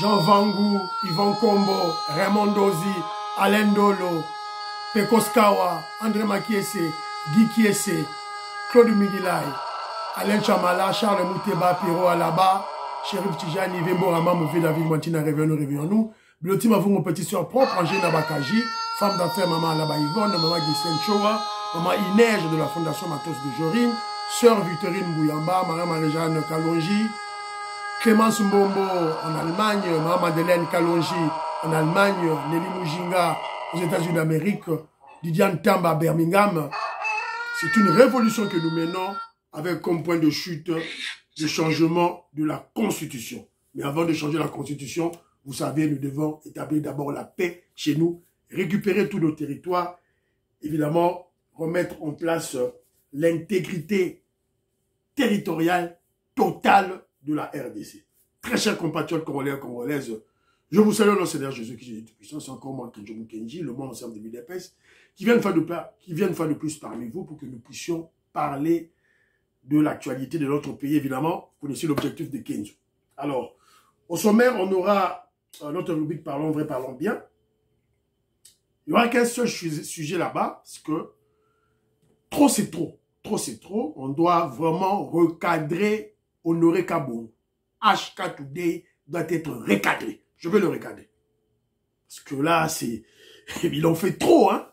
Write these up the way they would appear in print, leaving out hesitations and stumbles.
Jean Vangou, Yvon Kombo, Raymond Dozi, Alain Dolo, Pekos Kawa, André Makiese, Guy Kiese, Claude Migilay, Alain Chamala, Charles Mouteba, Piro Alaba, Chérif Tijani, Vembo Rama, Mouvé David Mantina, réveillons-nous. Bilotima, vous, mon petit soeur propre, Angé Nabakaji, femme d'affaires, maman Alaba Yvonne, maman Gisèle Chowa, maman Inège de la Fondation Matos de Jorine, sœur Victorine Bouyamba, maman Marie-Jeanne Kalonji, Clémence Mbombo en Allemagne, maman Madeleine Kalonji en Allemagne, Nelly Mujinga aux États-Unis d'Amérique, Didiane Tamba à Birmingham. C'est une révolution que nous menons avec comme point de chute le changement de la Constitution. Mais avant de changer la Constitution, vous savez, nous devons établir d'abord la paix chez nous, récupérer tous nos territoires, évidemment, remettre en place l'intégrité territoriale totale de la RDC. Très chers compatriotes congolais et congolaises, je vous salue dans le Seigneur Jésus qui est tout-puissant. C'est encore moi, Kenjomu Kenji, le monde ensemble de Midepes, qui viennent faire de plus parmi vous pour que nous puissions parler de l'actualité de notre pays. Évidemment, vous connaissez l'objectif de Kenzo. Alors, au sommaire, on aura notre rubrique Parlons vrai, parlons bien. Il n'y aura qu'un seul sujet là-bas, parce que trop c'est trop. Trop c'est trop. On doit vraiment recadrer Honoré Kabou. HK Today doit être recadré. Je vais le recadrer. Parce que là, c'est... Il en fait trop, hein.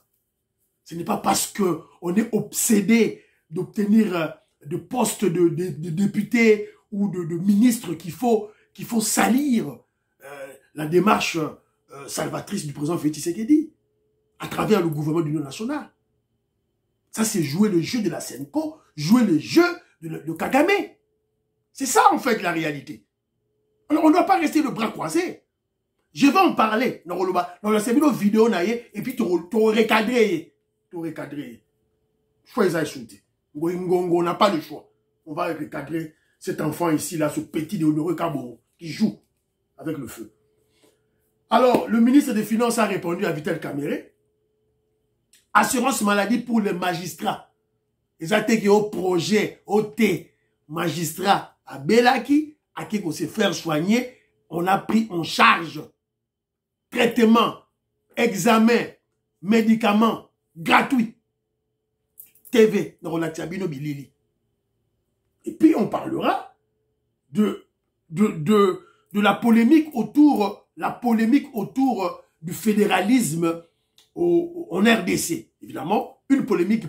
Ce n'est pas parce qu'on est obsédé d'obtenir de postes de députés ou de ministres qu'il faut salir la démarche salvatrice du président Félix Tshisekedi à travers le gouvernement de l'Union nationale. Ça, c'est jouer le jeu de la Senko, jouer le jeu de Kagame. C'est ça, en fait, la réalité. Alors, on ne doit pas rester le bras croisé. Je vais en parler dans la vidéo, et puis tu recadrer. Tu recadrer. Choisis shooter. On n'a pas le choix. On va recadrer cet enfant ici, là, ce petit de Honoré Kabou, qui joue avec le feu. Alors, le ministre des Finances a répondu à Vital Kamere. Assurance maladie pour les magistrats. Ils ont attaqué au projet, au T, magistrat à Belaki, à qui on s'est fait soigner. On a pris en charge traitement, examen, médicaments gratuits. TV, dans la Tiabino Bilili. Et puis on parlera de la polémique autour du fédéralisme en RDC. Évidemment, une polémique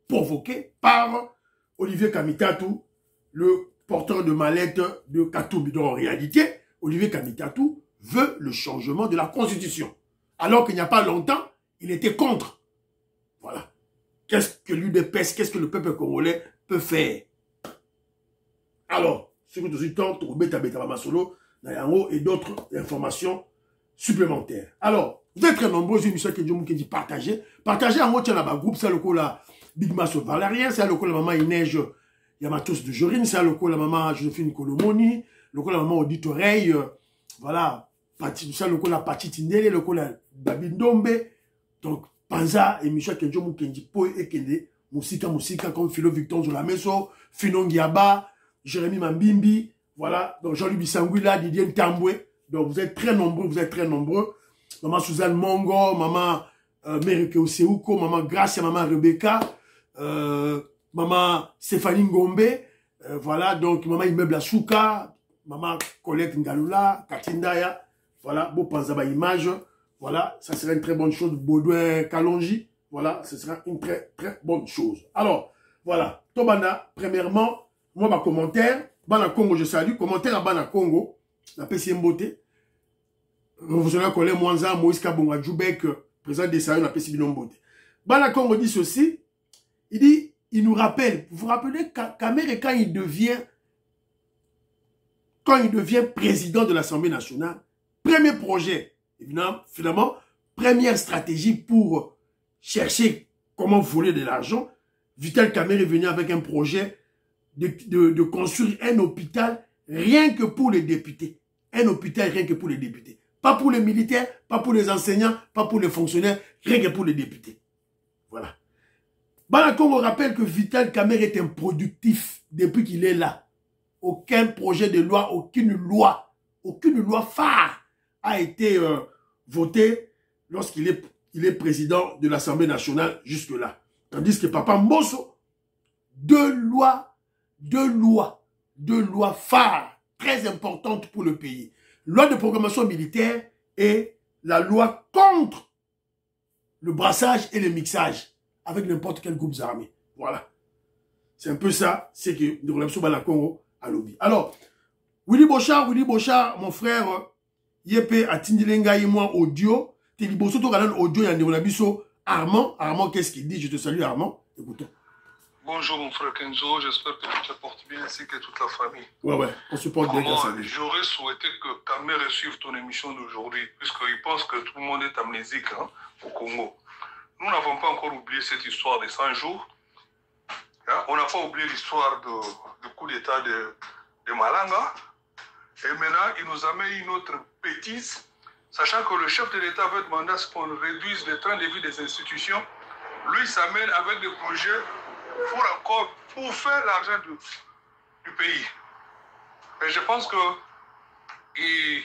provoquée par Olivier Kamitatou, le porteur de mallette de Katoum. Donc en réalité, Olivier Kamitatou veut le changement de la Constitution. Alors qu'il n'y a pas longtemps, il était contre. Voilà. Qu'est-ce que l'UDPS, qu'est-ce que le peuple congolais peut faire? Alors, ce que je suis temps, et d'autres informations supplémentaires. Alors, vous êtes très nombreux, j'ai mis ça que Dieu dit partager. Partagez en haut, il y a un groupe, c'est le coup là, Big Mass Valérien, c'est le coup la maman Inège Yamatos de Jorine, c'est le coup la maman Joséphine Kolomoni, le coup la maman Audit Oreille, voilà, c'est le coup la Pati Tindele, le coup la David Ndombe, donc, Panza et Michel Kenjomu Kenji Po et Kende, Musika comme Philo Victor Zolameso, Finon Giaba, Jérémy Mambimbi, voilà, donc Jean-Louis Bissanguila, Didier Ntambwe. Donc vous êtes très nombreux, Maman Suzanne Mongo, maman Merike Oseuko, maman Gracia, maman Rebecca, maman Stéphanie Ngombe, voilà, donc maman Immeuble Asuka, maman Colette Ngalula, Katindaya, voilà, Beau Panzaba Image, voilà, ça serait une très bonne chose. Baudouin Kalonji, voilà, ce sera une très bonne chose. Alors, voilà, Tobana, premièrement, moi, ma commentaire, Bana Congo, je salue, commentaire à Bana Congo, la PCM Beauté, révolutionnaire Colin Mwanza, Moïse Kabonga Djoubek, président des Sahel, la PCM Beauté. Bana Congo dit ceci, il nous rappelle, vous vous rappelez, Kamere, quand il devient président de l'Assemblée nationale, premier projet, évidemment, finalement, première stratégie pour chercher comment voler de l'argent, Vital Kamere est venu avec un projet de construire un hôpital rien que pour les députés. Un hôpital rien que pour les députés. Pas pour les militaires, pas pour les enseignants, pas pour les fonctionnaires, rien que pour les députés. Voilà. Bana Congo rappelle que Vital Kamere est improductif depuis qu'il est là. Aucun projet de loi, aucune loi phare a été voté lorsqu'il est président de l'Assemblée nationale jusque-là. Tandis que Papa Mbosso, deux lois phares très importantes pour le pays. Loi de programmation militaire et la loi contre le brassage et le mixage avec n'importe quel groupe armé. Voilà. C'est un peu ça, c'est que nous avons la Congo à lobby. Alors, Willy Bochard, mon frère, Yepé a Tindilenga et moi audio. Téliboso to galan audio yande on abiso Armand. Armand, qu'est-ce qu'il dit? Je te salue Armand. Écoutons. Bonjour mon frère Kenzo, j'espère que tu te portes bien ainsi que toute la famille. Ouais, on se porte bien. J'aurais souhaité que Kamere suive ton émission d'aujourd'hui, puisqu'il pense que tout le monde est amnésique au Congo. Nous n'avons pas encore oublié cette histoire des 100 jours. On n'a pas oublié l'histoire du coup d'État de Malanga. Et maintenant, il nous amène une autre bêtise, sachant que le chef de l'État veut demander à ce qu'on réduise le train de vie des institutions. Lui, il s'amène avec des projets pour faire l'argent du pays. Et je pense qu'il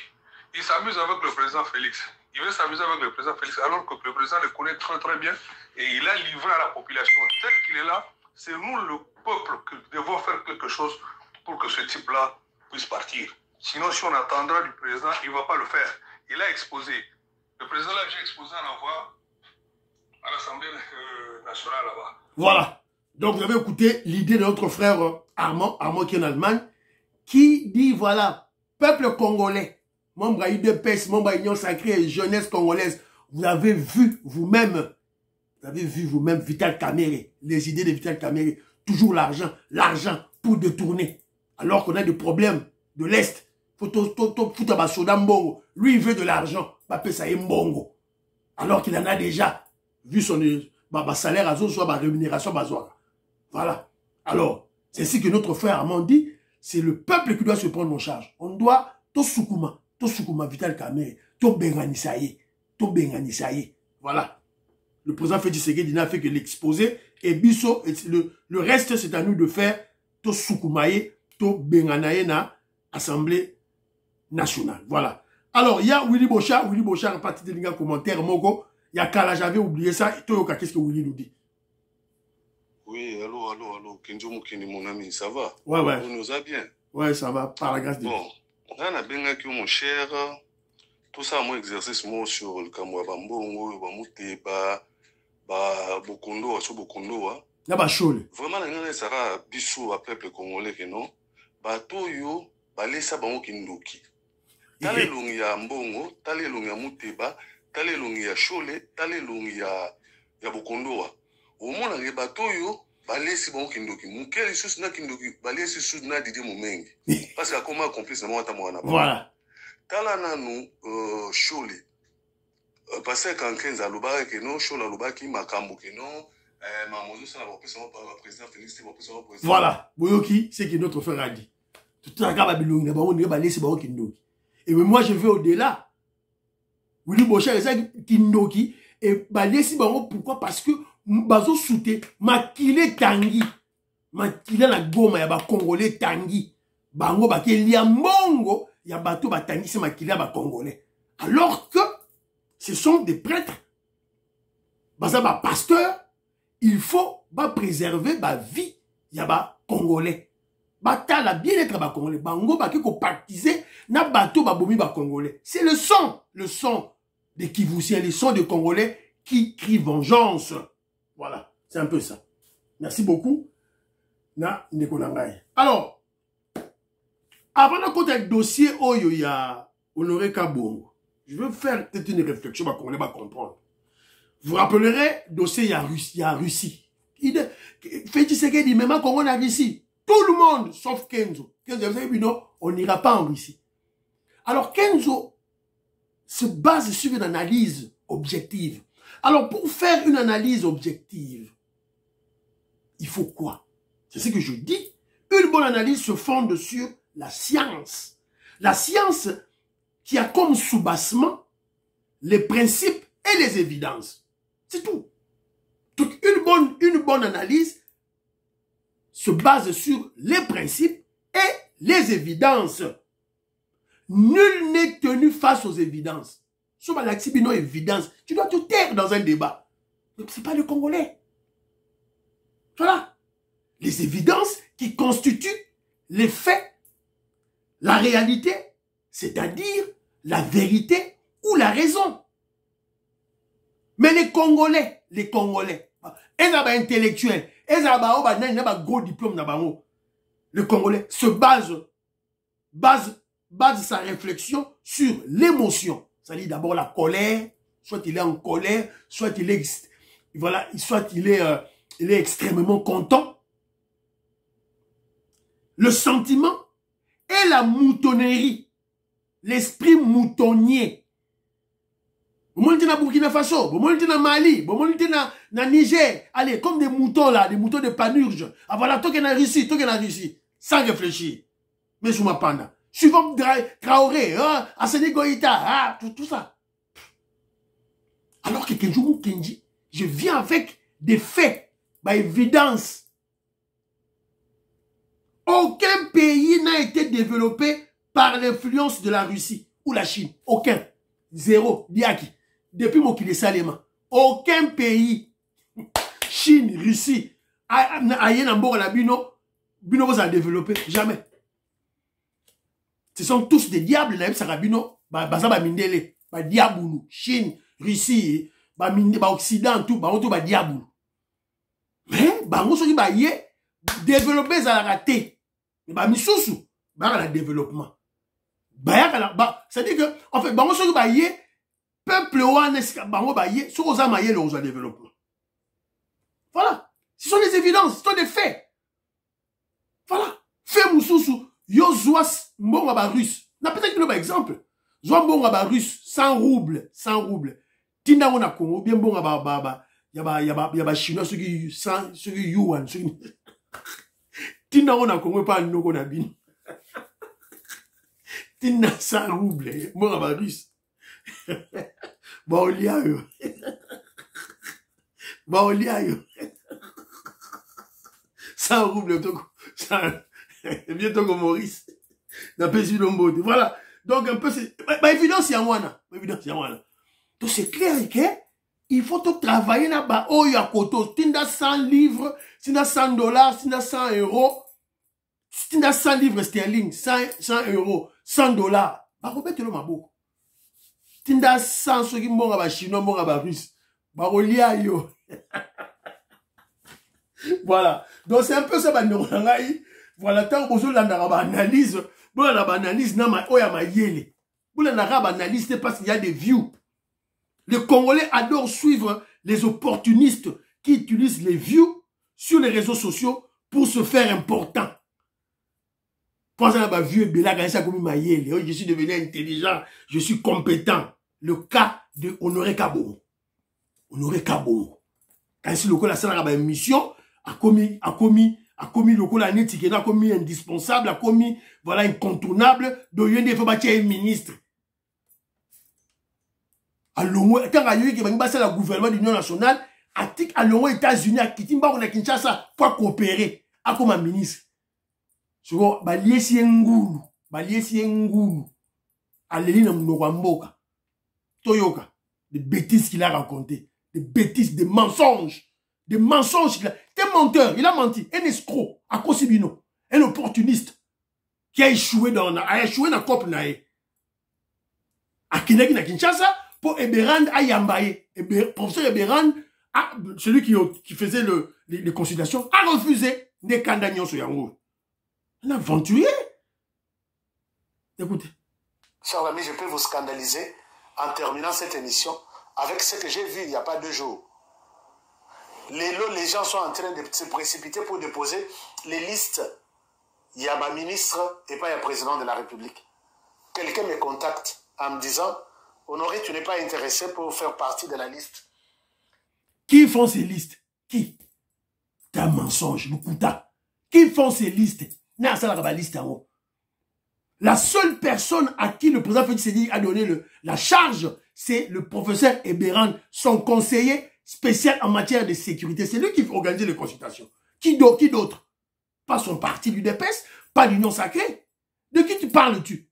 s'amuse avec le président Félix. Il veut s'amuser avec le président Félix, alors que le président le connaît très très bien et il a livré à la population. Tel qu'il est là, c'est nous, le peuple, qui devons faire quelque chose pour que ce type-là puisse partir. Sinon, si on attendra du président, il ne va pas le faire. Il a exposé. Le président l'a déjà exposé à l'envoi à l'Assemblée nationale là-bas. Voilà. Donc, vous avez écouté l'idée de notre frère Armand qui est en Allemagne, qui dit, voilà, peuple congolais, membre UDPS, membre Union Sacrée et jeunesse congolaise, vous avez vu vous-même Vital Kamerhe, les idées de Vital Kamerhe, toujours l'argent pour détourner. Alors qu'on a des problèmes de l'Est. Lui, il veut de l'argent, mbongo. Alors qu'il en a déjà, vu son salaire, soit rémunération. Voilà. Alors, c'est ainsi que notre frère Armand dit, c'est le peuple qui doit se prendre en charge. On doit, to sukuma Vital Kamerhe, to benganisaye. Voilà. Le président Félix Tshisekedi n'a fait que l'exposer et biso, le reste c'est à nous de faire to sukumaye, to benganaye na Assemblée nationale. Voilà. Alors, il y a Willy Bochard en partie de commentaire, Mogo. Il y a Kala, j'avais oublié ça. Toyoka, qu'est-ce que Willy nous dit? Oui, allô, Kenjo Mukini, mon ami, ça va? Ouais. Vous nous a bien? Ouais, ça va, par la grâce de Dieu. Bon, on a bien que mon cher, tout ça, mon exercice, moi, sur le Kamwa Bambongo, Bamuteba, Bokondo, Bokondo, vraiment, il y a bisou à peuple congolais, non? Batoyo, balesa bango kindoki. Tale longi ya mbongo, tale longi ya muteba, tale longi ya shole, tale longi ya bokondoa. Omona nge batoyo balesi bango kindoki. Mukeli susu na kindoki, balesi susu na Didier Mumengi. Parce que comment complice na mwata mwana. Voilà. Tala nanu shole. Parce que quand Kenza alobaki que non, shole alobaki makambo que non. Voilà. Boyoki, c'est que notre frère a dit. Et moi, je vais au-delà. Willy Bochard, c'est Kindoki. Et Balesi Bango, pourquoi? Parce que Bazo Souté, Makile Tangi. Makile la goma, yaba Congolais Tangi. Bango, Baké, Liambongo, Yabato Batangi, c'est Makile ba Congolais. Alors que ce sont des prêtres. Baza ba pasteur, il faut préserver la vie, yaba Congolais. Batala bien-être ba Congolais. Bango ba ko partiser na bateau ba bomi ba Congolais. C'est le son des Kivusiens, le son des Congolais qui crient vengeance. Voilà, c'est un peu ça. Merci beaucoup. Na Nekonangai. Alors, avant de côté le dossier Oyo ya Honoré Kabongo, je veux faire peut-être une réflexion ba Congolais ba comprendre. Vous rappellerez dossier ya Russie. Félix Tshisekedi même Congo na Russie. Tout le monde, sauf Kenzo. Kenzo, vous avez dit non, on n'ira pas en Russie. Alors Kenzo se base sur une analyse objective. Alors pour faire une analyse objective, il faut quoi? C'est ce que je dis. Une bonne analyse se fonde sur la science. La science qui a comme sous-bassement les principes et les évidences. C'est tout. Donc une bonne analyse se base sur les principes et les évidences. nul n'est tenu face aux évidences. Sauf à l'accident évidence. Tu dois te taire dans un débat. Mais ce n'est pas le Congolais. Voilà. Les évidences qui constituent les faits, la réalité, c'est-à-dire la vérité ou la raison. Mais les Congolais, ils sont intellectuels, ils ont un gros diplôme. Le Congolais se base sa réflexion sur l'émotion. C'est-à-dire d'abord la colère, soit il est en colère, soit il est, voilà, soit il est extrêmement content. Le sentiment et la moutonnerie, l'esprit moutonnier. Vous montez dans Burkina Faso, vous montez dans Mali, vous montez dans Niger, allez, comme des moutons là, des moutons de panurge. Ah voilà, toi qui es en Russie, sans réfléchir. Mais sous ma panda. Suivant Traoré, Assane Goïta, tout ça. Alors que Kenjoumou Kenji, je viens avec des faits, évidence. Aucun pays n'a été développé par l'influence de la Russie ou la Chine. Aucun. Zéro. Diaki. Depuis Mokile Salema. Aucun pays. Chine, Russie, Bino vous a développé. Jamais. Ce sont tous des diables. Sarabino, Bazaba Mindele, Diaboulou, Chine, Russie, Occident, tout, Diaboulou. Mais, Bango Soki développer ça a raté. Mais Missoussou, le développement. C'est-à-dire que, en fait, Bango Soki peuple ouaneska, Bango sur aux amaye le développement. Voilà. Ce sont des évidences, ce sont des faits. Voilà. Fait Moussoussou, yo zoas mbonga russe. Na peut-être que exemple. Zoa mbonga russe, 100 roubles. Tinda on a Congo, bien mbonga yaba chinois, ceux qui yuan, ceux qui... Tinda on a Congo, pas un nogo na bin. Tinda 100 roubles, mbonga russe. Baolia yo. Baolia yo. 100 roubles, bientôt comme Maurice. Voilà. Donc, un peu, c'est. Évidence, il y a moi. Donc, c'est clair que il faut tout travailler là-bas. Oh, il y a koto. Tinda 100 livres, tinda 100 dollars, tinda 100 euros. Tinda 100 livres sterling, 100 euros, 100 dollars. Bah, repète le mabou. Tinda 100, ceux qui m'ont à chinois, m'ont à russe. Bah, relia yo. Voilà. Donc, c'est un peu ça, voilà, tant que vous avez analyse, vous avez analyse, vous avez analyse, c'est parce qu'il y a des views. Les Congolais adorent suivre les opportunistes qui utilisent les views sur les réseaux sociaux pour se faire important. Pour ça, je suis devenu intelligent, je suis compétent. Le cas de Honoré Kabongo. Honoré Kabongo. Quand il y a une mission, a commis le coup la net qui a commis indispensable, a commis voilà incontournable de yende faut bâtir un ministre. Alors quand il y a la gouvernement de l'Union nationale, à l'Union États-Unis à Kitimba on a Kinshasa pour coopérer à comme un ministre. Je vois baliesi ngulu. Aleli na mnogamboka. Toyoka des bêtises qu'il a racontées, des bêtises, des mensonges. Des mensonges, des menteurs, il a menti, un escroc, à Kosibino, un opportuniste, qui a échoué dans la COP nae. À Kineki na Kinshasa, pour Eberand à Yambaye. Professeur Eberand, celui qui faisait les consultations, a refusé des candidats sur Yango. Un aventurier. Écoutez. Chers amis, je peux vous scandaliser en terminant cette émission avec ce que j'ai vu il n'y a pas 2 jours. Les gens sont en train de se précipiter pour déposer les listes. Il y a ma ministre et pas il y a président de la République. Quelqu'un me contacte en me disant « Honoré, tu n'es pas intéressé pour faire partie de la liste. » Qui font ces listes? Qui? C'est un mensonge, le Kouta. Qui font ces listes? La seule personne à qui le président Félix Tshisekedi a donné la charge, c'est le professeur Eberand, son conseiller spécial en matière de sécurité. C'est lui qui organise les consultations. Qui d'autre? Pas son parti du DPS, pas l'Union sacrée. De qui tu parles-tu?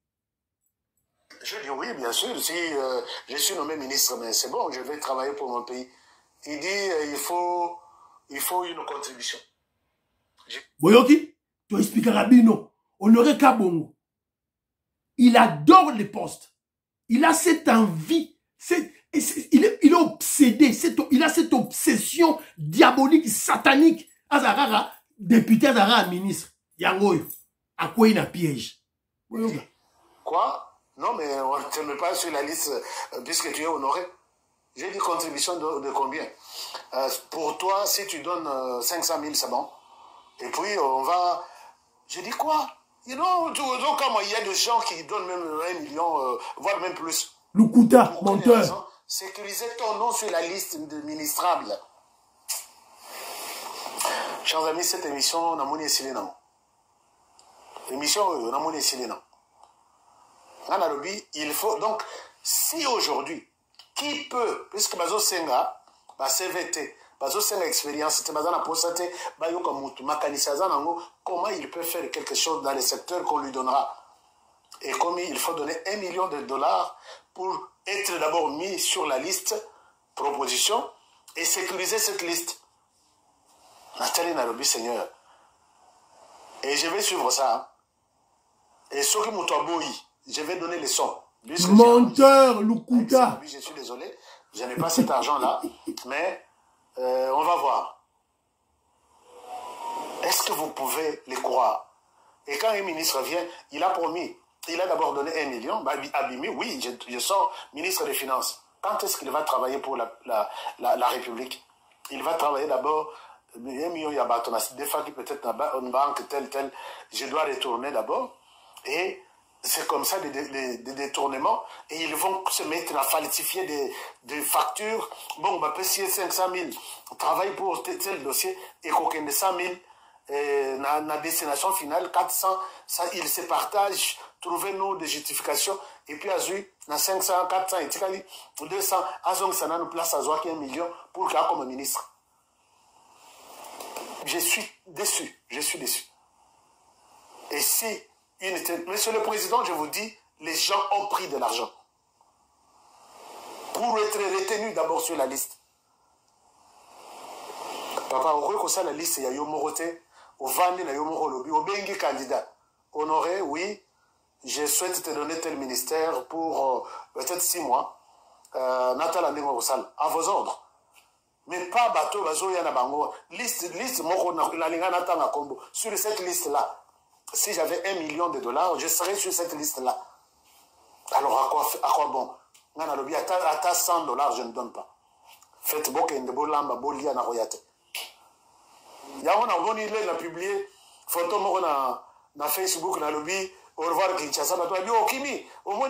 Je dis oui, bien sûr. Si je suis nommé ministre, mais c'est bon, je vais travailler pour mon pays. Il dit il faut une contribution. Boyoki, tu expliques Rabino. Honoré Kabongo. Il adore les postes. Il a cette envie. Il est obsédé. Il a cette obsession diabolique, satanique. Azarara, député Azara, ministre. Yangoyo. À quoi il a piège? Quoi? Non, mais on ne te met pas sur la liste puisque tu es honoré. J'ai dit contribution de combien? Pour toi, si tu donnes 500 000, c'est bon. Et puis, on va... J'ai dit quoi? You know, donc, comme il y a des gens qui donnent même 1 million, voire même plus. Lukuta, menteur. Sécuriser ton nom sur la liste de ministrables. Chers amis, cette émission, on a monnaie Silena. L'émission, on a monnaie Silena. Il faut donc, si aujourd'hui, qui peut, puisque Bazo Senga, ba CVT, Bazo Senga expérience, c'était Bazana Posate, Bayoka Moutou, Makanisazanango, comment il peut faire quelque chose dans les secteurs qu'on lui donnera. Et comme il faut donner $1 million pour être d'abord mis sur la liste proposition et sécuriser cette liste. Nathalie Nalobi, Seigneur. Et je vais suivre ça. Hein. Et Soki Moutouaboui, je vais donner les sons. Menteur, Lukuta. Je suis désolé, je n'ai pas cet argent-là, mais on va voir. Est-ce que vous pouvez les croire? Et quand un ministre vient, il a promis, il a d'abord donné 1 million, Abimi, oui, je sors ministre des Finances. Quand est-ce qu'il va travailler pour la République? Il va travailler d'abord, 1 million, il y a des fois qui peut-être dans une banque, telle, je dois retourner d'abord, et c'est comme ça des détournements, et ils vont se mettre à falsifier des factures. Bon, on va payer 500 000, on travaille pour tel dossier, et qu'aucun de 100 000, na destination finale, 400, ça, ils se partagent, trouvez-nous des justifications, et puis à Zui, na 500, 400, et 200, à Zong, ça n'a nous place à Zouak 1 million pour qu'il y ait comme ministre. Je suis déçu. Et si Monsieur le Président, je vous dis, les gens ont pris de l'argent pour être retenus d'abord sur la liste. Papa, on reconnaît ça la liste, il y a Yomorote, au Vandi, il y a Yomorolobi, au Bengi candidat. Honoré, oui, je souhaite te donner tel ministère pour peut-être 6 mois. Natal Andemo Rossal, à vos ordres. Mais pas bateau, bateau, il y a un bango. Liste, la linga Natanga Combo. Sur cette liste-là, si j'avais $1 million, je serais sur cette liste-là. Alors, à quoi bon? À $100, je ne donne pas. Faites beaucoup de bolamba, bolia na royate. Il y a un publié photo na Facebook, na lobby, au revoir Kinshasa, na toi, Okimi, au moins,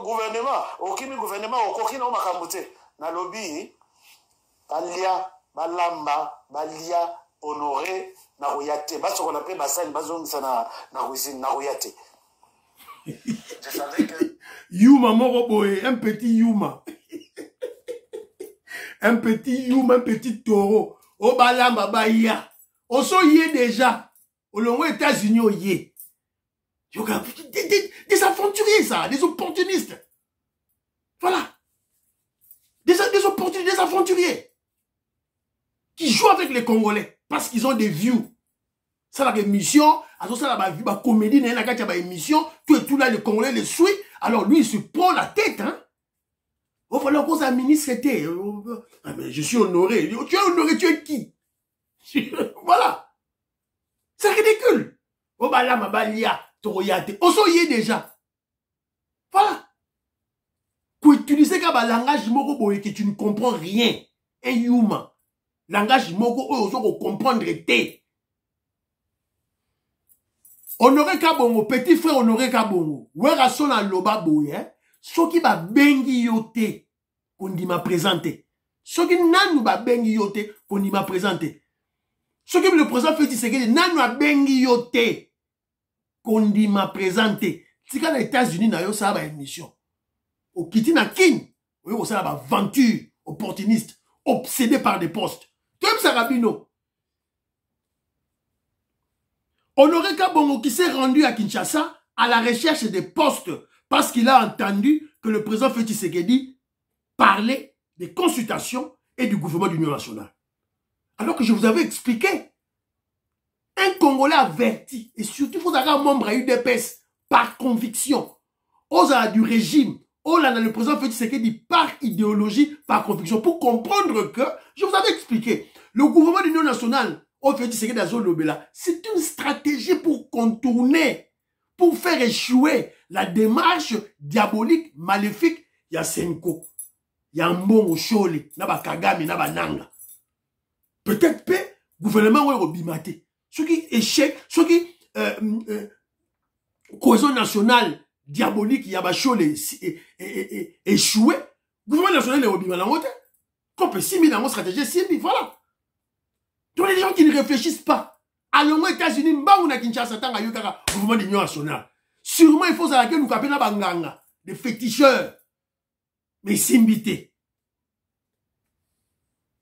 gouvernement, Okimi gouvernement, au Kokina, au Makambote. Na lobby, Balia, Balamba, Balia, Honoré, Naroyate. Parce qu'on appelle Bassan, Bazong, ça na Naroyate. Je savais que. Yuma Moroboé, un petit Yuma. Un petit taureau. Au Balamba, Baya. On s'en y est déjà. Au long des États-Unis, on y est. Des aventuriers, ça, des opportunistes. Voilà. Des opportunistes, des aventuriers. Qui jouent avec les Congolais. Parce qu'ils ont des views. Ça, la émission, la comédie, la émission, tout là, les Congolais les suivent. Alors lui, il se prend la tête, hein. Oh, voilà, cause un ministre était. Ah, mais je suis honoré. Tu es honoré, tu es qui? Voilà. C'est ridicule. Oh, bah là, ma balia, toroyate. On s'en y est déjà. Voilà. Pour utiliser comme un langage moko que tu ne comprends rien. Un humain. Langage moko, on comprendre te. Honoré Kabongo, petit frère Honoré Kabongo. Ouera son à loba boye, hein. Ce qui va bengi yote, qu'on dit m'a présenté. Ce qui nanou va bengi yote, qu'on dit m'a présenté. Ce qui le président fait, c'est que nanou a bengi yote, qu'on dit m'a présenté. Si quand les États-Unis n'a yo ça va émission. Au kiti na kin, oui, ça va aventure, opportuniste, obsédé par des postes. Tu aimes ça, Rabino? Honoré Kabongo qui s'est rendu à Kinshasa à la recherche des postes parce qu'il a entendu que le président Félix Tshisekedi parlait des consultations et du gouvernement d'Union nationale. Alors que je vous avais expliqué, un Congolais averti, et surtout, il faut avoir un membre à UDPS par conviction, aux du régime, le président Félix Tshisekedi par idéologie, par conviction, pour comprendre que, je vous avais expliqué, le gouvernement d'Union nationale, au Félix Tshisekedi Azolobela, c'est une stratégie pour contourner, pour faire échouer la démarche diabolique, maléfique, il y a Senko, il y a Mbongo Chole, Naba Kagame, Naba Nanga. Peut-être que le gouvernement est obimate. Ce qui échec, ce qui cohésion nationale diabolique, il y a Chole échoué, le gouvernement national est obimate. Qu'on peut 6 000 dans mon stratégie, 6 000, voilà. Donc les gens qui ne réfléchissent pas, allons aux États-Unis, on a Kinshasa, tant le gouvernement d'Union nationale. Sûrement, il faut savoir que nous appelons Banganga, des féticheurs, mais simbité.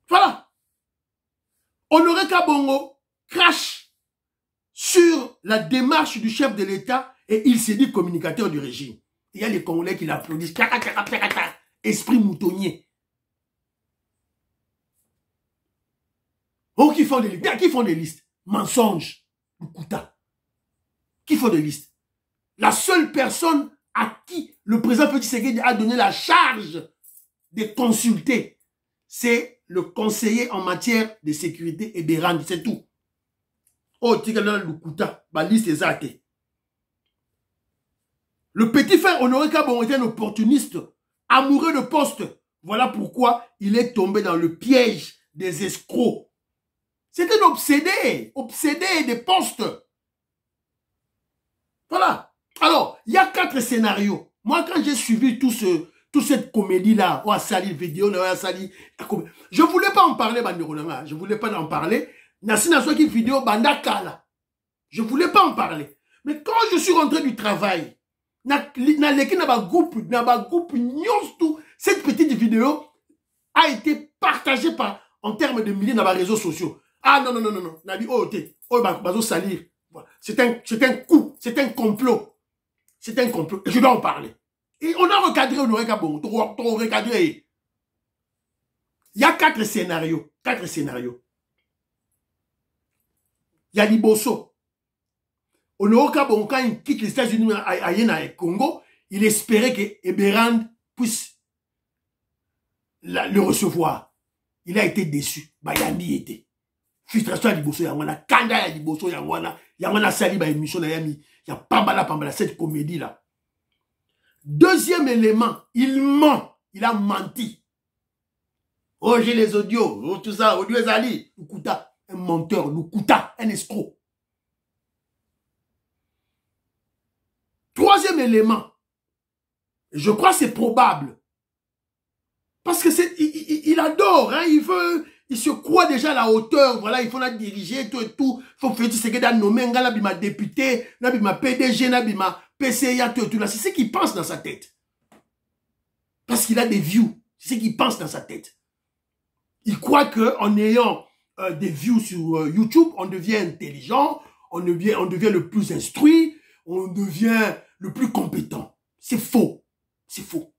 Voilà. Honoré Kabongo crache sur la démarche du chef de l'État et il s'est dit communicateur du régime. Il y a les Congolais qui l'applaudissent. Esprit moutonnier. Oh, qui font des listes? Qui font des listes? Mensonges. Lukuta. Qui font des listes? La seule personne à qui le président Félix Tshisekedi a donné la charge de consulter, c'est le conseiller en matière de sécurité et des rangs. C'est tout. Oh, Tigala Lukuta. La liste est zatée. Le petit frère Honoré Kabongo était un opportuniste, amoureux de poste. Voilà pourquoi il est tombé dans le piège des escrocs. C'est un obsédé des postes. Voilà. Alors, il y a 4 scénarios. Moi, quand j'ai suivi toute cette comédie-là, on a sali vidéo, on a sali... Je ne voulais pas en parler, je ne voulais pas en parler. Je ne voulais pas en parler. Mais quand je suis rentré du travail, cette petite vidéo a été partagée en termes de milliers dans les réseaux sociaux. Ah non. C'est un coup, c'est un complot. C'est un complot. Et je dois en parler. Et on a recadré Honoré Kabongo. Recadré. Il y a 4 scénarios. 4 scénarios. Il y a Liboso. Honoré Kabongo, quand il quitte les États-Unis à Congo, il espérait que Eberand puisse le recevoir. Il a été déçu. Yandi était. Frustration à Liboso, Yangwana, Kanda à Liboso, Yangwana sali ba émission na yami, y a pambala cette comédie là. Deuxième élément, il ment, il a menti. Oh, j'ai les audios, oh, tout ça, audio Zali, Lukuta, un menteur, Lukuta, un escroc. Troisième élément, je crois que c'est probable. Parce que il adore, hein, il se croit déjà à la hauteur, voilà, il faut la diriger, tout et tout. Il faut faire ce qu'il a nommé, ma député, ma PDG, ma PCA, tout et tout. C'est ce qu'il pense dans sa tête. Parce qu'il a des views. C'est ce qu'il pense dans sa tête. Il croit qu'en ayant des views sur YouTube, on devient intelligent, on devient le plus instruit, on devient le plus compétent. C'est faux. C'est faux.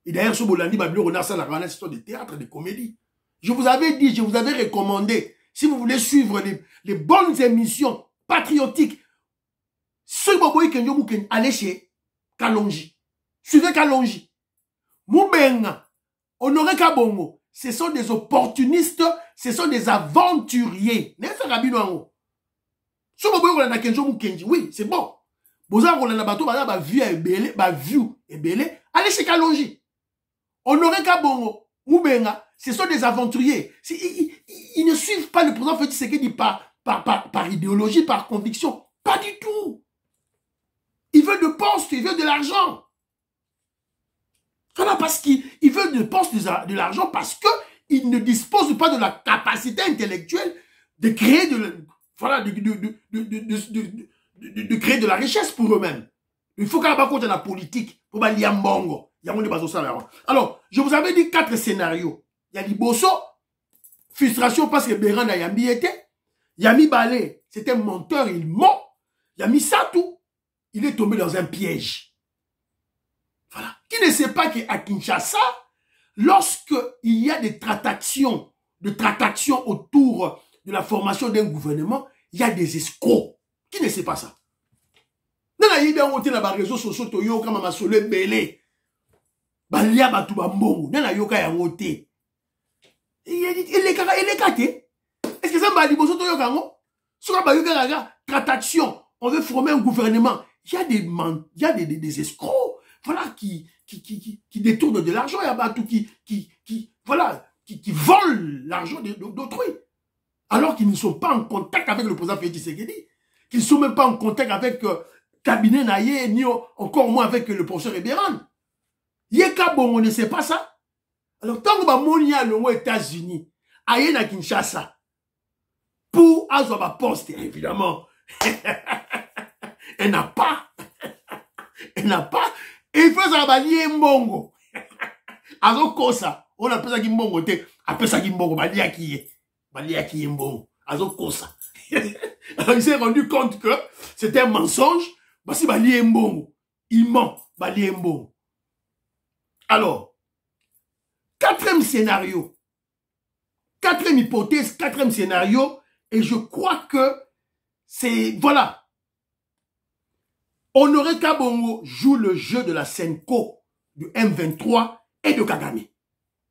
Et d'ailleurs, ce Bolandi, on a ça, la histoire de théâtre, de comédie. Je vous avais dit, je vous avais recommandé, si vous voulez suivre les bonnes émissions patriotiques, allez chez Kalonji. Suivez Kalonji. Moubenga, Honoré Kabongo, ce sont des opportunistes, ce sont des aventuriers. Oui, c'est bon. Allez chez Kalonji. Honoré Kabongo, Moubenga, ce sont des aventuriers. Ils ne suivent pas le président Félix Tshisekedi par idéologie, par conviction. Pas du tout. Il veut de poste, il veut de l'argent. Voilà, parce qu'il veut de poste, de l'argent, parce qu'il ne dispose pas de la capacité intellectuelle de créer de créer de la richesse pour eux-mêmes. Il faut qu'on compte la politique pour Liambongo. Alors, je vous avais dit 4 scénarios. Il y a Liboso, frustration parce que Béran a Yambi était. Yami Balé, c'est un menteur, il ment. Yami Satou, il est tombé dans un piège. Qui ne sait pas qu'à Kinshasa, lorsqu'il y a des tractations autour de la formation d'un gouvernement, il y a des escrocs. Qui ne sait pas ça? Dans la idée, on a des réseaux sociaux, comme ma sole belé. Balia batuba mbongo. Dans la yoka ya ngote. Il est caté. Est-ce que ça m'a dit, bonjour, yoka ngo? Sur la yoka, traction, on veut former un gouvernement. Il y a des escrocs, voilà, qui détournent de l'argent. Il y a Batou qui volent l'argent d'autrui. Alors qu'ils ne sont pas en contact avec le président Félix Tshisekedi. Qu'ils ne sont même pas en contact avec cabinet Naye, ni encore moins avec le professeur Eberan. Yeka bon, on ne sait pas ça. Alors, tant que Monia aux États-Unis, aille na Kinshasa, pour avoir poste, évidemment, elle n'a pas. Elle n'a pas. Et il faut savoir lier mbongo. Azo kosa, on appelle ça mbongo te, appelle ça mbongo, balia qui est mbongo. Azo kosa. Alors il s'est rendu compte que c'était un mensonge, basi balia mbongo. Il ment, balia mbongo. Alors, quatrième scénario, quatrième hypothèse, quatrième scénario, et je crois que c'est, voilà. Honoré Kabongo joue le jeu de la Senko, du M23 et de Kagame.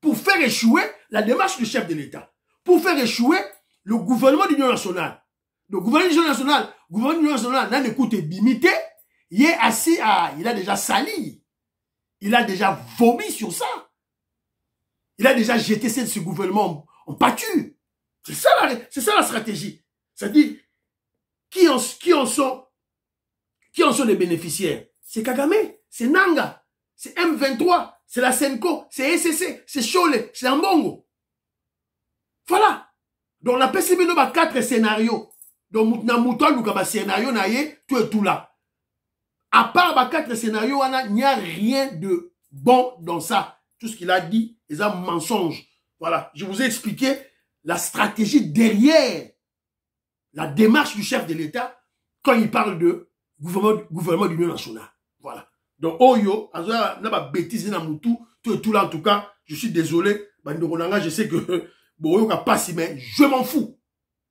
Pour faire échouer la démarche du chef de l'État. Pour faire échouer le gouvernement de l'Union nationale. Le gouvernement de l'Union nationale n'a écouté bimité. Il est assis à, il a déjà sali. Il a déjà vomi sur ça. Il a déjà jeté ce gouvernement en pâture. C'est ça la stratégie. C'est-à-dire, qui en sont les bénéficiaires? C'est Kagame, c'est Nanga, c'est M23, c'est la Senko, c'est SCC, c'est Chole, c'est Ambongo. Voilà. Donc, on appelle ces 4 scénarios. Donc, nous scénario, tout et tout là. À part 4 scénarios, il n'y a rien de bon dans ça. Tout ce qu'il a dit est un mensonge. Voilà. Je vous ai expliqué la stratégie derrière la démarche du chef de l'État quand il parle de gouvernement de l'Union nationale. Voilà. Donc, Oyo, n'a pas bêtise dans mon tout et tout là, en tout cas, je suis désolé. Je sais que Boyo n'a pas si, mais je m'en fous.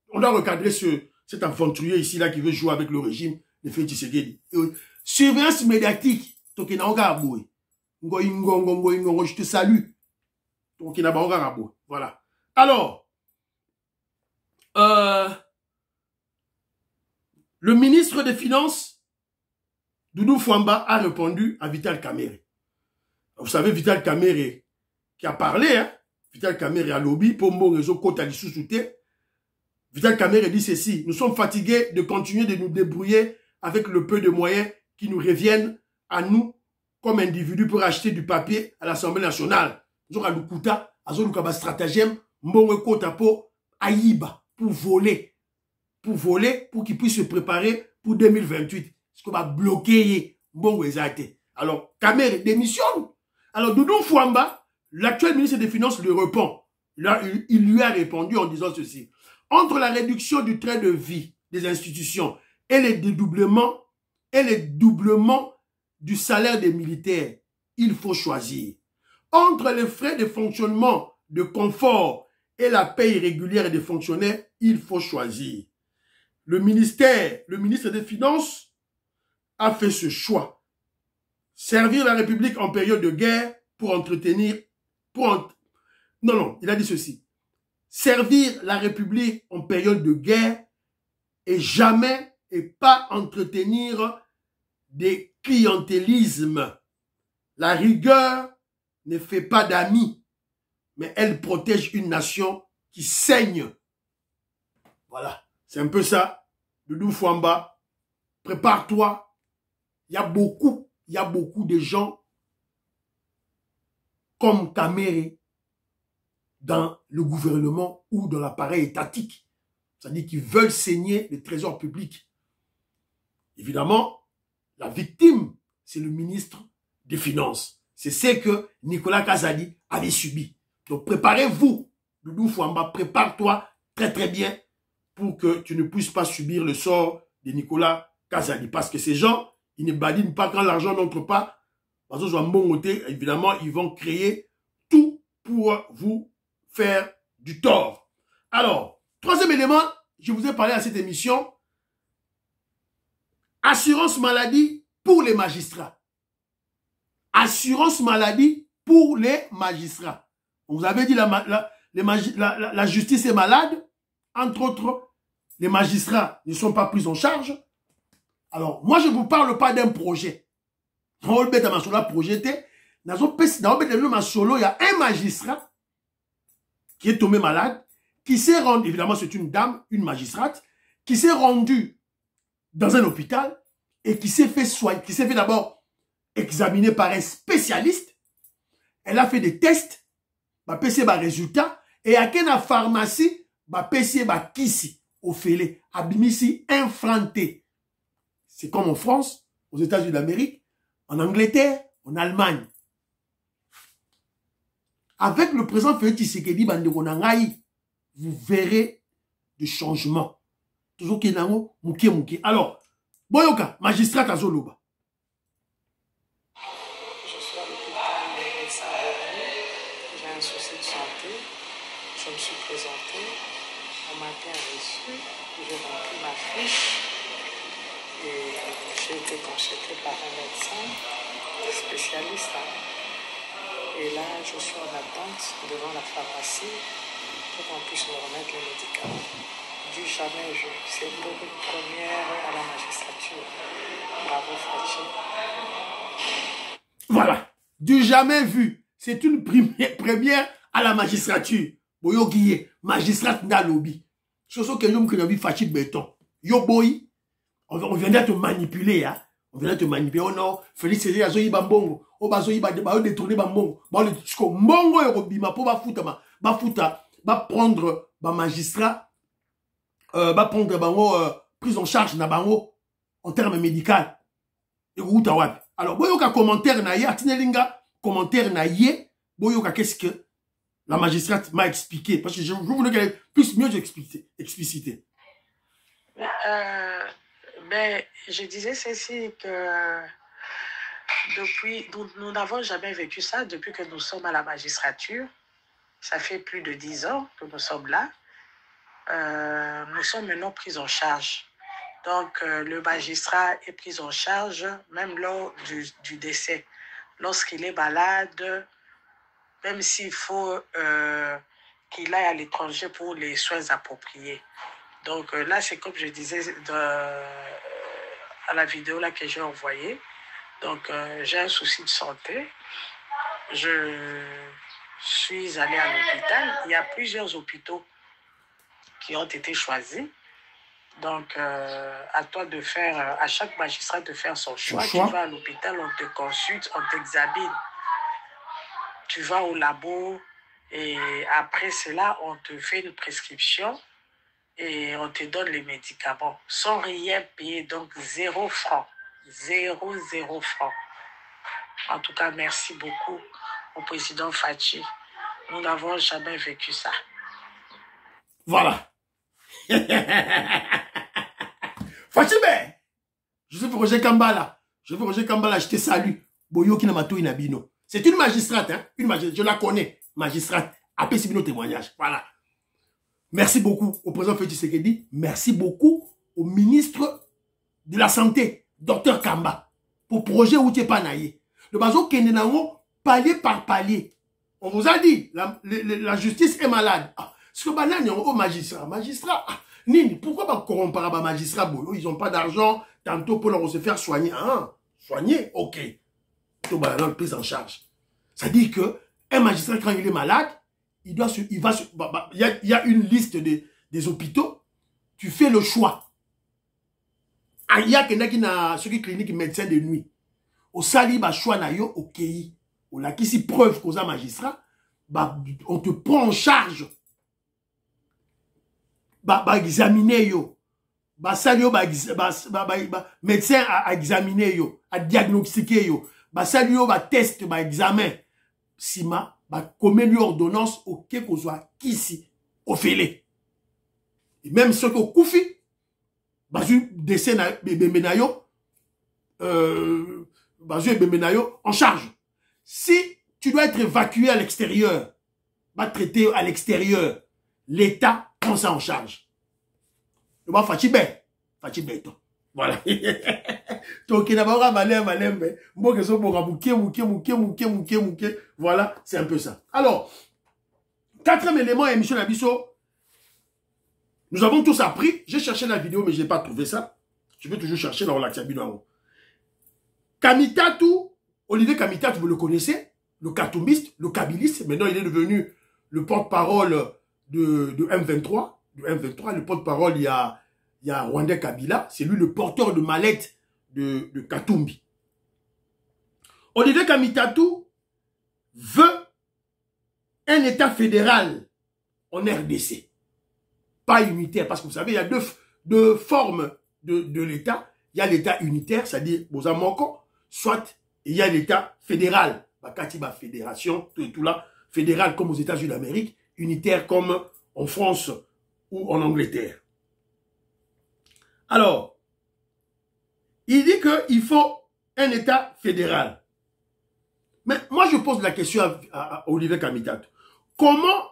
On doit recadrer cet aventurier ici là qui veut jouer avec le régime de Félix Tshisekedi. Surveillance médiatique. Je te salue. Voilà. Alors, le ministre des Finances, Doudou Fwamba, a répondu à Vital Kamerhe. Vous savez, Vital Kamerhe qui a parlé, hein? Vital Kamerhe a lobby pour mon réseau Kota Lissou-Souté. Vital Kamerhe dit ceci: nous sommes fatigués de continuer de nous débrouiller avec le peu de moyens qui nous reviennent à nous comme individus pour acheter du papier à l'Assemblée nationale. Nous avons un stratagème, mbongo Kota po aïba pour voler, pour qu'ils puissent se préparer pour 2028. Ce qu'on va bloquer mbongo ezate. Alors Kamerhe démissionne. Alors Doudou Fwamba, l'actuel ministre des Finances, le répond. Il lui a répondu en disant ceci: entre la réduction du train de vie des institutions et les dédoublements du salaire des militaires, il faut choisir. Entre les frais de fonctionnement, de confort et la paie régulière des fonctionnaires, il faut choisir. Le ministre des Finances a fait ce choix. Servir la République en période de guerre pour entretenir... Non, il a dit ceci. Servir la République en période de guerre et jamais et pas entretenir des clientélismes. La rigueur ne fait pas d'amis, mais elle protège une nation qui saigne. Voilà, c'est un peu ça. Doudou Fwamba, prépare-toi. Il y a beaucoup de gens comme Kamerhe dans le gouvernement ou dans l'appareil étatique. C'est-à-dire qu'ils veulent saigner le trésor public. Évidemment, la victime, c'est le ministre des Finances. C'est ce que Nicolas Kazadi avait subi. Donc préparez-vous, Doudou Fwamba, prépare-toi très très bien pour que tu ne puisses pas subir le sort de Nicolas Kazadi. Parce que ces gens, ils ne badinent pas quand l'argent n'entre pas. évidemment, ils vont créer tout pour vous faire du tort. Alors, troisième élément, je vous ai parlé à cette émission, assurance maladie pour les magistrats. Assurance maladie pour les magistrats. On vous avait dit la justice est malade, entre autres, les magistrats ne sont pas pris en charge. Alors, moi, je ne vous parle pas d'un projet. Il y a un magistrat qui est tombé malade, qui s'est rendu, évidemment c'est une dame, une magistrate, qui s'est rendue dans un hôpital et qui s'est fait soigner, qui s'est fait d'abord examiner par un spécialiste. Elle a fait des tests, bah PC bah résultat, et à quelle pharmacie, bah PC bah kisi, au fêlé, abimisi infranté. C'est comme en France, aux États-Unis d'Amérique, en Angleterre, en Allemagne. Avec le président Félix Tshisekedi Bandekonangaï, vous verrez des changements. Toujours qu'il y a un mouké. Alors, Boyoka, magistrat à Zoloba. Je suis à l'hôpital de Saint-Denis. J'ai un souci de santé. Je me suis présenté. On m'a bien reçu. J'ai rempli ma fiche. Et j'ai été consulté par un médecin spécialiste. Et là, je suis en attente devant la pharmacie pour qu'on puisse me remettre les médicaments. Du jamais vu. C'est pour une première à la magistrature. Bravo, Fachi. Voilà. Du jamais vu. C'est une première à la magistrature. Boyo Guillé, magistrat n'a lobby. Chose que nous avons Fachi béton. Yo boy, on vient de te manipuler, hein. On vient de te manipuler. Oh non, Félix Césaire Azoyi Bambongo. Oh Bazoyi Bambongo. Détourner Bambongo. Jusqu'au Mongo et Robima pour va prendre ba magistrat, va prendre bango prise en charge na bango en termes médicaux. Et alors, boyoka commentaire na ye, atinelinga commentaire na ye, boyoka qu'est-ce que la magistrate m'a expliqué, parce que je voulais qu'elle puisse mieux expliciter. Mais je disais ceci que depuis, nous n'avons jamais vécu ça depuis que nous sommes à la magistrature. Ça fait plus de 10 ans que nous sommes là. Nous sommes maintenant pris en charge. Donc, le magistrat est pris en charge même lors du décès. Lorsqu'il est malade, même s'il faut qu'il aille à l'étranger pour les soins appropriés. Donc là, c'est comme je disais à la vidéo là que j'ai envoyée. Donc, j'ai un souci de santé. Je suis allée à l'hôpital. Il y a plusieurs hôpitaux qui ont été choisis. Donc, à toi de faire, à chaque magistrat de faire son choix. Tu vas à l'hôpital, on te consulte, on t'examine. Tu vas au labo et après cela, on te fait une prescription et on te donne les médicaments sans rien payer. Donc, 0 francs. 0 francs. En tout cas, merci beaucoup au président Fachi. Nous n'avons jamais vécu ça. Voilà. Fachibe, je suis Roger Kambala. Je te salue. Boyo Kinamato Inabino. C'est une magistrate, hein? Une magistrate, je la connais. Magistrate. Après, c'est nos témoignages. Voilà. Merci beaucoup au président Félix Tshisekedi. Merci beaucoup au ministre de la Santé, Dr Kamba, pour projet Outé Panaye. Le bazo Kenenango, palier par palier. On vous a dit, la justice est malade. Ce que banane au magistrat. Nini, pourquoi pas corrompre à magistrat boulot? Ils n'ont pas d'argent, tantôt pour leur se faire soigner. Ah, soigner, ok. Tout banane prise en charge. Ça dit que un magistrat, quand il est malade, il y a une liste des hôpitaux. Tu fais le choix. Il y a quelqu'un qui n'a ce qui clinique médecin de nuit. Au sali, choix na yo, ok. On a ici preuve qu'aux magistrats, on te prend en charge. Examiner yo. Sali yo, médecin a examiner yo, a diagnostiquer yo. Sali yo, test, examen. Sima, commet lui ordonnance, ok, qu'on soit ici, au fêlé. Et même ceux qui ont koufi, bazu décès na bemenayo, en charge. si tu dois être évacué à l'extérieur, va traiter à l'extérieur, l'État prend ça en charge. Le va Fatibé, voilà. Donc il n'a pas voilà, c'est un peu ça. Alors, quatrième élément, émission Nabiso. Nous avons tous appris. J'ai cherché la vidéo, mais je n'ai pas trouvé ça. Je vais toujours chercher dans l'Axabino. Kamitatu, Olivier Kamitatu, vous le connaissez, le katoumiste, le kabiliste. Maintenant, il est devenu le porte-parole de M23. Le porte-parole, il y a Rwanda Kabila. C'est lui le porteur de mallette de Katumbi. Olivier Kamitatu veut un État fédéral en RDC. Pas unitaire, parce que vous savez, il y a deux formes de l'État. Il y a l'État unitaire, c'est-à-dire Bozamoko, soit il y a l'État fédéral. Bakatiba fédération, tout là, fédéral comme aux États-Unis d'Amérique, unitaire comme en France ou en Angleterre. Alors, il dit qu'il faut un État fédéral. Mais moi, je pose la question à Olivier Kamitatu. Comment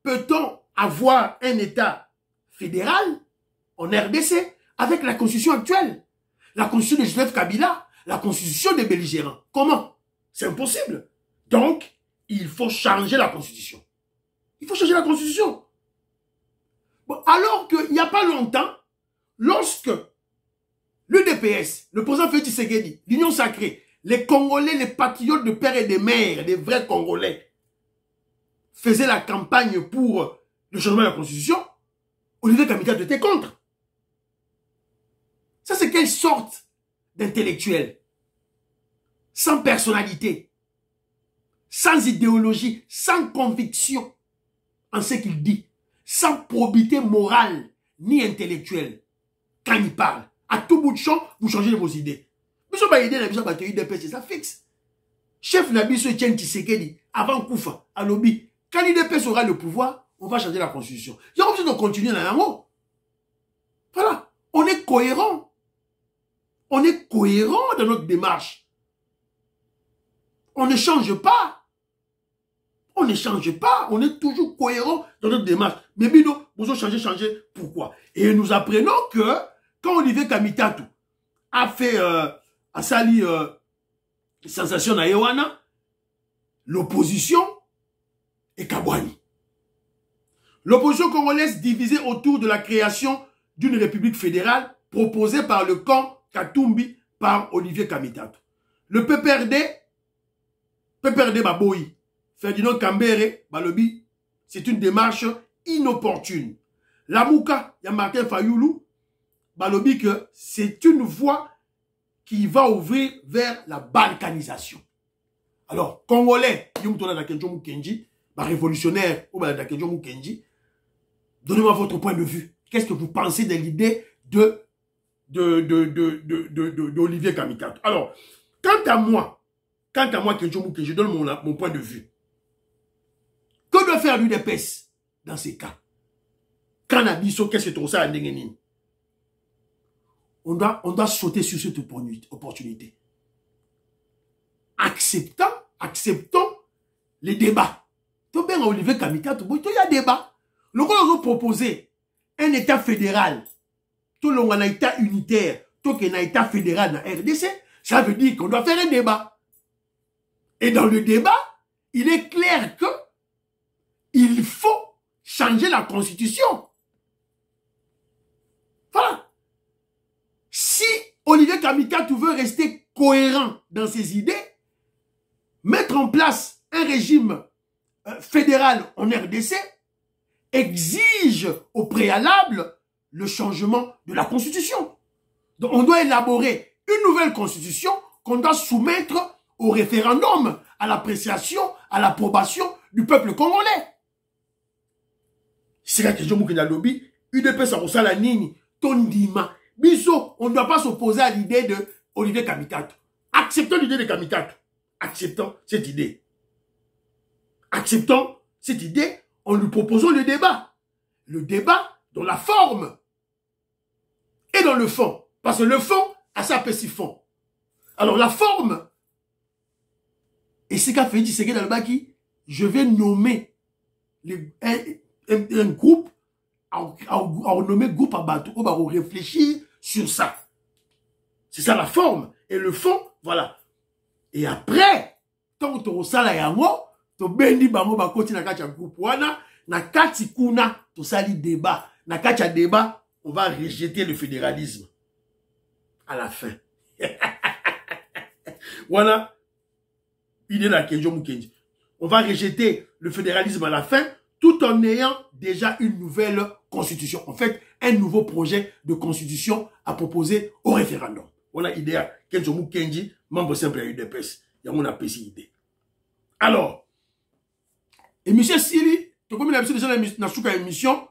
peut-on avoir un État fédéral en RDC avec la constitution actuelle? La constitution de Joseph Kabila, la constitution des belligérants. Comment? C'est impossible. Donc, il faut changer la constitution. Il faut changer la constitution. Bon, alors qu'il n'y a pas longtemps, lorsque l'UDPS, le président Félix Tshisekedi, l'Union sacrée, les Congolais, les patriotes de père et de mère, les vrais Congolais, faisaient la campagne pour le changement de la constitution, Olivier Kamitatu était contre. Ça, c'est quelle sorte d'intellectuel? Sans personnalité, sans idéologie, sans conviction en ce qu'il dit, sans probité morale ni intellectuelle. Quand il parle, à tout bout de champ, vous changez vos idées. Mais ça, ça fixe. Chef Nabiso Etienne Tshisekedi, avant Koufa, à Lobi, quand l'IDPS aura le pouvoir, on va changer la constitution. Il y a besoin de continuer dans l'amour. Voilà. On est cohérent. On est cohérent dans notre démarche. On ne change pas. On ne change pas. On est toujours cohérent dans notre démarche. Mais Bido, vous avez changé. Pourquoi? Et nous apprenons que quand Olivier Kamitatu a fait a sali sensation à Ewana, l'opposition est Kabwani. L'opposition congolaise divisée autour de la création d'une république fédérale proposée par le camp Katumbi par Olivier Kamitatu. Le PPRD Baboyi, Ferdinand Kambere, Balobi, c'est une démarche inopportune. La Mouka, il y a Martin Fayoulou, Balobi que c'est une voie qui va ouvrir vers la balkanisation. Alors, Congolais, révolutionnaire, donnez-moi votre point de vue. Qu'est-ce que vous pensez de l'idée d'Olivier Kamitatu? Alors, quant à moi, je donne mon point de vue. Que doit faire l'UDPS dans ces cas? Cannabiso, qu'est-ce que tu ça à Ndengenine? On doit sauter sur cette opportunité. Acceptons les débats. Tu bien Olivier Kamitatu, il y a débat. Le gars nous a proposé un État fédéral. Tout le monde a un État unitaire. Tout un État fédéral dans la RDC. Ça veut dire qu'on doit faire un débat. Et dans le débat, il est clair que il faut changer la constitution. Voilà. Si Olivier Kamitatu veut rester cohérent dans ses idées, mettre en place un régime fédéral en RDC exige au préalable le changement de la constitution. Donc on doit élaborer une nouvelle constitution qu'on doit soumettre au référendum, à l'appréciation, à l'approbation du peuple congolais. C'est la question que lobby, UDPS a la nini, tondima. Biso, on ne doit pas s'opposer à l'idée de Olivier Kamitatu. Acceptons l'idée de Kamitatu. Acceptons cette idée. Acceptons cette idée en lui proposant le débat. Le débat dans la forme et dans le fond. Parce que le fond a sa petit fond. Alors la forme, Et c'est qu'a fait Tshisekedi dans le baki, je vais nommer un groupe, à nommer groupe à bateau, on va réfléchir sur ça. C'est ça la forme. Et le fond, voilà. Et après, tant que tu as la yango, tu bendi bango ba koti na kacha groupe wana, na kati kuna, tu sali débat. Na kacha débat, on va rejeter le fédéralisme. À la fin. Voilà. Idée la Kenjo Mukenji. On va rejeter le fédéralisme à la fin, tout en ayant déjà une nouvelle constitution. En fait, un nouveau projet de constitution à proposer au référendum. Voilà l'idée à Kenjo Mukenji, membre simple à UDPS. Il y a mon idée. Alors, et M. Sili, comme il a déjà dans la émission,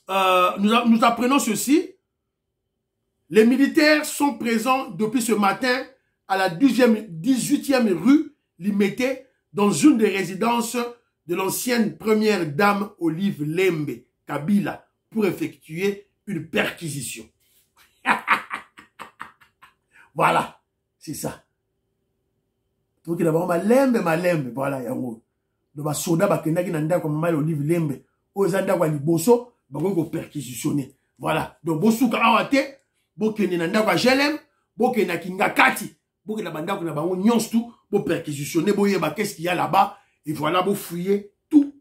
nous apprenons ceci. Les militaires sont présents depuis ce matin à la 18e rue Limete, dans une des résidences de l'ancienne première dame Olive Lembe, Kabila, pour effectuer une perquisition. Voilà, c'est ça. Donc il y a vraiment ma lembe, voilà, il y a un donc les soldats qui ont comme mal Olive Lembe, aux anda kwa liboso, ils perquisitionner. Voilà, donc bosuka awate, bokene nanda kwa jelem, bokene kingakati, bokene banda kuna bango nyons tout, bo perquisitionner, boyeba qu'est-ce qu'il y a là-bas, et voilà, bo fouiller tout,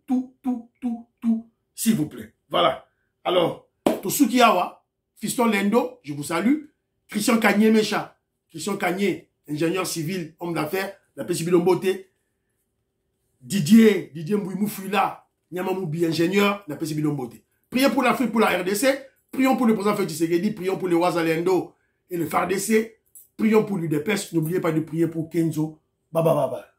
s'il vous plaît. Voilà. Alors, Tosuki Awa, Fiston Lendo, je vous salue. Christian Kanye Mecha, Christian Kanye, ingénieur civil, homme d'affaires, la PCB Lomboté. Didier Mbouimoufuila, Nyamamoubi, ingénieur, la PCB Lomboté. Prions pour l'Afrique, pour la RDC. Prions pour le président Félix Tshisekedi. Prions pour les Ouazalendo et le FARDC. Prions pour l'UDPS. N'oubliez pas de prier pour Kenzo. Baba.